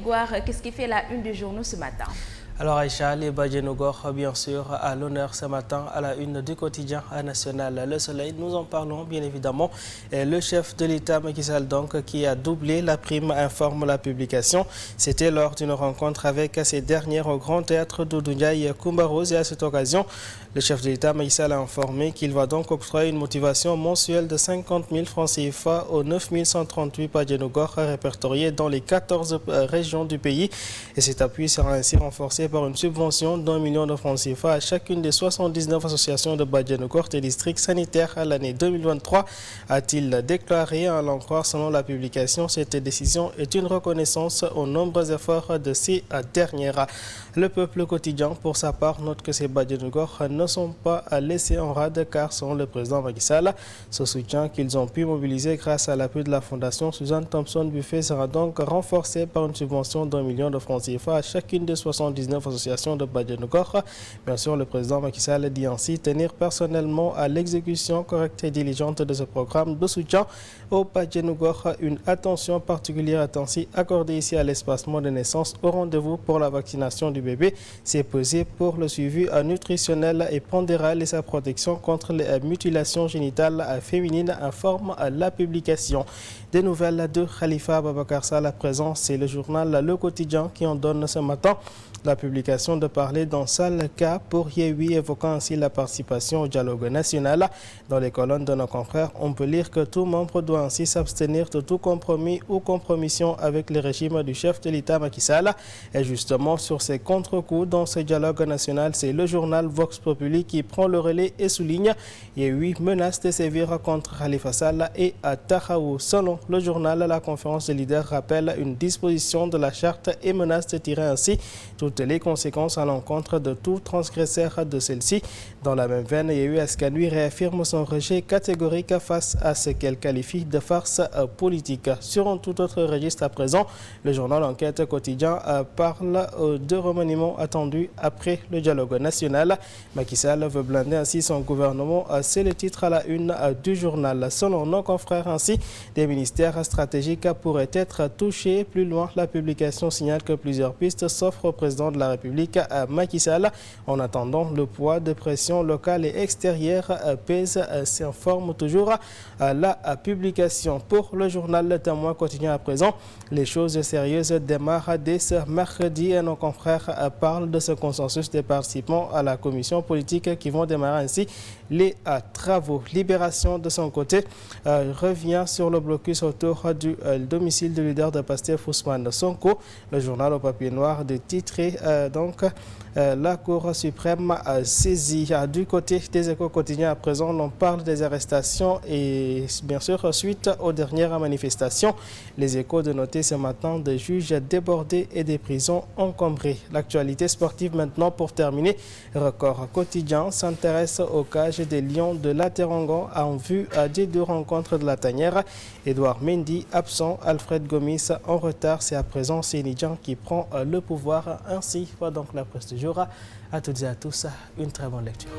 Grégoire, qu'est-ce qui fait la une du journaux ce matin? Alors Aïcha, les Badjenogor, bien sûr, à l'honneur ce matin à la une du quotidien national Le Soleil. Nous en parlons bien évidemment. Le chef de l'État, Macky Sall, donc, qui a doublé la prime, informe la publication. C'était lors d'une rencontre avec ces dernières au Grand Théâtre Doudou Ndiaye Coumba Rose. Et à cette occasion, le chef de l'État, Macky Sall, a informé qu'il va donc octroyer une motivation mensuelle de 50 000 francs CFA aux 9 138 Badjenogor répertoriés dans les 14 régions du pays. Et cet appui sera ainsi renforcé par une subvention d'1 million de francs CFA à chacune des 79 associations de Badjenogor et districts sanitaires à l'année 2023, a-t-il déclaré. À l'en croire, selon la publication, cette décision est une reconnaissance aux nombreux efforts de ces dernières. Le peuple quotidien, pour sa part, note que ces Badjenogor ne sont pas laissés en rade car, selon le président Macky Sall, ce soutien qu'ils ont pu mobiliser grâce à l'appui de la Fondation Suzanne Thompson Buffet sera donc renforcé par une subvention d'1 million de francs CFA à chacune des 79 associations de Badjenogor. Bien sûr, le président Macky Sall dit ainsi tenir personnellement à l'exécution correcte et diligente de ce programme de soutien aux Badjenogor. Une attention particulière est ainsi accordée ici à l'espacement de naissance au rendez-vous pour la vaccination du bébé. C'est pesé pour le suivi nutritionnel et pondéral et sa protection contre les mutilations génitales féminines, informe la publication. Des nouvelles de Khalifa Ababakar Sall à présent, c'est le journal Le Quotidien qui en donne ce matin. La publication de parler d'un sale cas pour Yewwi, évoquant ainsi la participation au dialogue national. Dans les colonnes de nos confrères, on peut lire que tout membre doit ainsi s'abstenir de tout compromis ou compromission avec le régime du chef de l'État Macky Sall. Et justement, sur ces contre-coups dans ce dialogue national, c'est le journal Vox Populi qui prend le relais et souligne Yewwi menace de sévir contre Khalifa Sall et Tahaou. Selon le journal, la conférence des leaders rappelle une disposition de la charte et menace de tirer ainsi toutes les conséquences à l'encontre de tout transgresseur de celle-ci. Dans la même veine, Yewwi Askanui réaffirme son rejet catégorique face à ce qu'elle qualifie de farce politique. Sur un tout autre registre à présent, le journal Enquête quotidien parle de remaniements attendus après le dialogue national. Macky Sall veut blinder ainsi son gouvernement. C'est le titre à la une du journal. Selon nos confrères ainsi, des ministères stratégiques pourraient être touchés. Plus loin, la publication signale que plusieurs pistes s'offrent au président de la République Macky Sall. En attendant, le poids de pression locale et extérieure pèse, s'informe toujours la publication. Pour le journal Le Témoin quotidien à présent, les choses sérieuses démarrent dès ce mercredi et nos confrères parlent de ce consensus des participants à la commission politique qui vont démarrer ainsi les travaux. Libération de son côté revient sur le blocus autour du domicile du leader de Pastef Ousmane Sonko. Le journal au papier noir de titré la Cour suprême saisie. Du côté des Échos quotidiens à présent, on parle des arrestations et bien sûr suite aux dernières manifestations. Les Échos de noter ce matin des juges débordés et des prisons encombrées. L'actualité sportive maintenant pour terminer. Record quotidien s'intéresse au cage des Lions de la Teranga en vue des deux rencontres de la tanière. Edouard Mendy absent, Alfred Gomis en retard. C'est à présent Sénidjan qui prend le pouvoir. Ainsi va donc la presse du jour. À toutes et à tous, une très bonne lecture.